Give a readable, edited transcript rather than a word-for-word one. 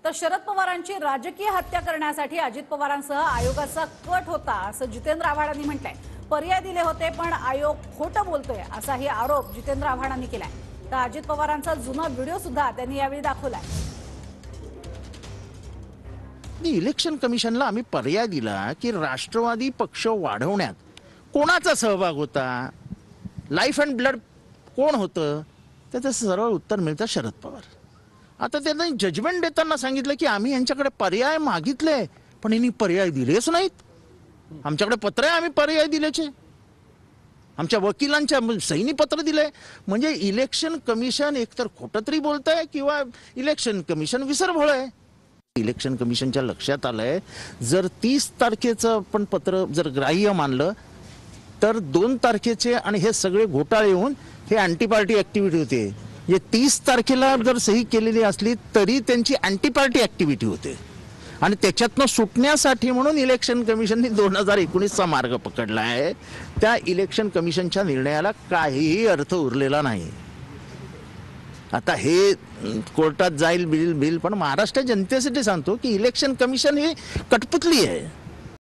तर शरद पवारांची राजकीय हत्या करण्यासाठी अजित पवारांसह आयोगाचा कट होता असं जितेंद्र आव्हाडांनी म्हटलंय। पर्याय दिले होते पण आयोग खोटं बोलतोय असाही आरोप जितेंद्र आव्हाडांनी केलाय। तर अजित पवारांचा जुना व्हिडिओ सुद्धा त्यांनी यावेळी दाखवलाय। इलेक्शन कमिशनला आम्ही पर्याय दिला की राष्ट्रवादी पक्ष वाढवण्यात कोणाचा सहभाग होता, लाईफ अँड ब्लड कोण होतं, त्याचं सरळ उत्तर मिळतं शरद पवार। आता त्यांनी जजमेंट देताना सांगितलं की आम्ही यांच्याकडे पर्याय मागितले पण यांनी पर्याय दिलेच नाहीत। आमच्याकडे पत्र आहे, आम्ही पर्याय दिल्याचे, आमच्या वकिलांच्या सहीनी पत्र दिलंय। म्हणजे इलेक्शन कमिशन एकतर खोटं तरी बोलतंय किंवा इलेक्शन कमिशन विसरभोळ आहे। इलेक्शन कमिशनच्या लक्षात आलंय जर 30 तारखेचं पण पत्र जर ग्राह्य मानलं तर 2 तारखेचे आणि हे सगळे घोटाळे येऊन हे अँटी पार्टी ऍक्टिव्हिटी होते। जे 30 तारखेला जर सही केलेली असली तरी त्यांची अँटी पार्टी ऍक्टिव्हिटी होते आणि त्याच्यातनं सुटण्यासाठी म्हणून इलेक्शन कमिशनने 2019चा मार्ग पकडला आहे। त्या इलेक्शन कमिशनच्या निर्णयाला काहीही अर्थ उरलेला नाही। आता हे कोर्टात जाईल बिल पण महाराष्ट्र जनतेसाठी सांगतो की इलेक्शन कमिशन ही कठपुतली आहे।